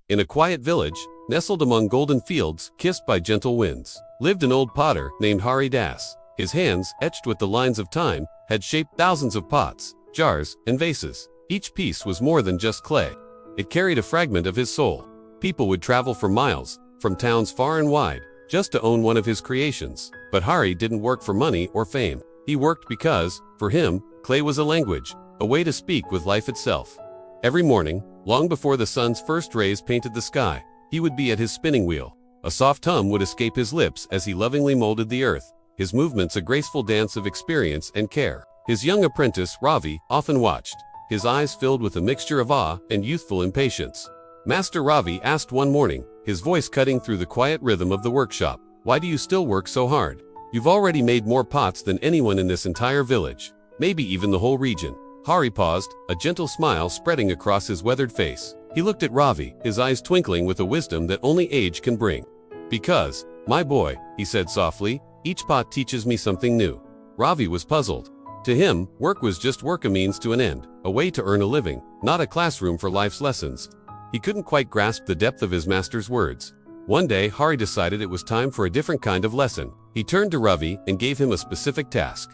In a quiet village, nestled among golden fields, kissed by gentle winds, lived an old potter named Hari Das. His hands, etched with the lines of time, had shaped thousands of pots, jars, and vases. Each piece was more than just clay. It carried a fragment of his soul. People would travel for miles, from towns far and wide, just to own one of his creations. But Hari didn't work for money or fame. He worked because, for him, clay was a language, a way to speak with life itself. Every morning, long before the sun's first rays painted the sky, he would be at his spinning wheel. A soft hum would escape his lips as he lovingly molded the earth, his movements a graceful dance of experience and care. His young apprentice, Ravi, often watched, his eyes filled with a mixture of awe and youthful impatience. Master Ravi asked one morning, his voice cutting through the quiet rhythm of the workshop, "Why do you still work so hard? You've already made more pots than anyone in this entire village, maybe even the whole region." Hari paused, a gentle smile spreading across his weathered face. He looked at Ravi, his eyes twinkling with a wisdom that only age can bring. "Because, my boy," he said softly, "each pot teaches me something new." Ravi was puzzled. To him, work was just work, a means to an end, a way to earn a living, not a classroom for life's lessons. He couldn't quite grasp the depth of his master's words. One day, Hari decided it was time for a different kind of lesson. He turned to Ravi and gave him a specific task.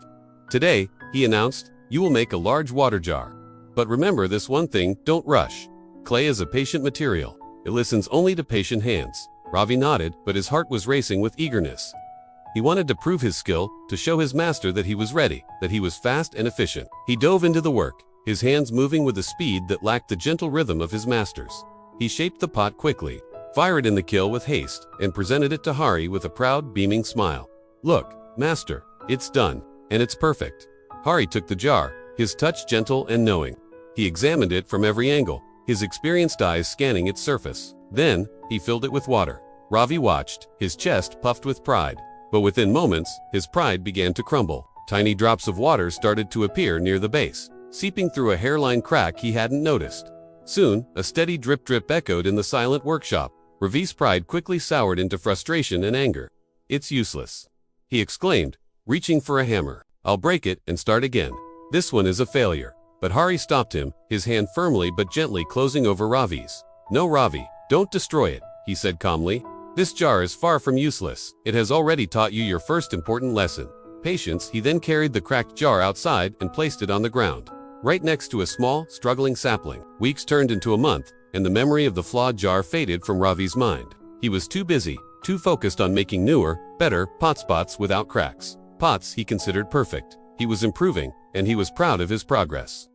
"Today," he announced, "you will make a large water jar. But remember this one thing, don't rush. Clay is a patient material. It listens only to patient hands." Ravi nodded, but his heart was racing with eagerness. He wanted to prove his skill, to show his master that he was ready, that he was fast and efficient. He dove into the work, his hands moving with a speed that lacked the gentle rhythm of his master's. He shaped the pot quickly, fired in the kiln with haste, and presented it to Hari with a proud, beaming smile. "Look, master, it's done, and it's perfect." Hari took the jar, his touch gentle and knowing. He examined it from every angle, his experienced eyes scanning its surface. Then, he filled it with water. Ravi watched, his chest puffed with pride. But within moments, his pride began to crumble. Tiny drops of water started to appear near the base, seeping through a hairline crack he hadn't noticed. Soon, a steady drip-drip echoed in the silent workshop. Ravi's pride quickly soured into frustration and anger. "It's useless," he exclaimed, reaching for a hammer. "I'll break it and start again. This one is a failure." But Hari stopped him, his hand firmly but gently closing over Ravi's. "No, Ravi, don't destroy it," he said calmly. "This jar is far from useless. It has already taught you your first important lesson, patience." He then carried the cracked jar outside and placed it on the ground, right next to a small, struggling sapling. Weeks turned into a month, and the memory of the flawed jar faded from Ravi's mind. He was too busy, too focused on making newer, better pots without cracks. Pots he considered perfect. He was improving, and he was proud of his progress.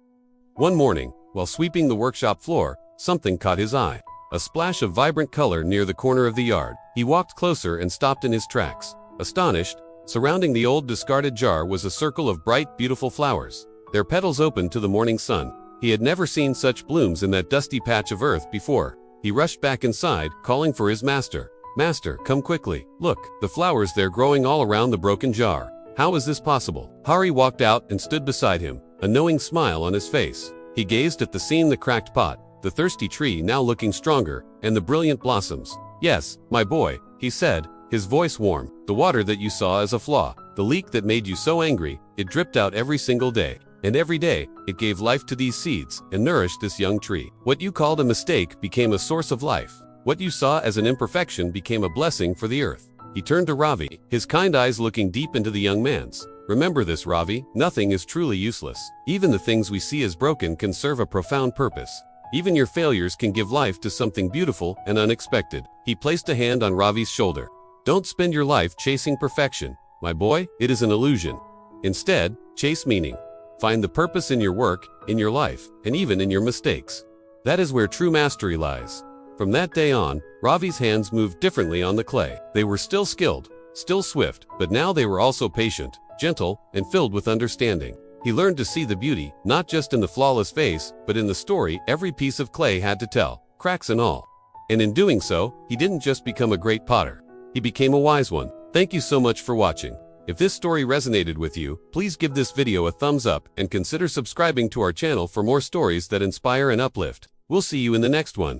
One morning, while sweeping the workshop floor, something caught his eye. A splash of vibrant color near the corner of the yard. He walked closer and stopped in his tracks, astonished. Surrounding the old discarded jar was a circle of bright, beautiful flowers, their petals open to the morning sun. He had never seen such blooms in that dusty patch of earth before. He rushed back inside, calling for his master. "Master, come quickly. Look, the flowers, they're growing all around the broken jar. How is this possible?" Hari walked out and stood beside him, a knowing smile on his face. He gazed at the scene, the cracked pot, the thirsty tree now looking stronger, and the brilliant blossoms. "Yes, my boy," he said, his voice warm. "The water that you saw as a flaw, the leak that made you so angry, it dripped out every single day. And every day, it gave life to these seeds and nourished this young tree. What you called a mistake became a source of life. What you saw as an imperfection became a blessing for the earth." He turned to Ravi, his kind eyes looking deep into the young man's. "Remember this, Ravi, nothing is truly useless. Even the things we see as broken can serve a profound purpose. Even your failures can give life to something beautiful and unexpected." He placed a hand on Ravi's shoulder. "Don't spend your life chasing perfection, my boy, it is an illusion. Instead, chase meaning. Find the purpose in your work, in your life, and even in your mistakes. That is where true mastery lies." From that day on, Ravi's hands moved differently on the clay. They were still skilled, still swift, but now they were also patient, gentle, and filled with understanding. He learned to see the beauty, not just in the flawless vase, but in the story every piece of clay had to tell, cracks and all. And in doing so, he didn't just become a great potter. He became a wise one. Thank you so much for watching. If this story resonated with you, please give this video a thumbs up and consider subscribing to our channel for more stories that inspire and uplift. We'll see you in the next one.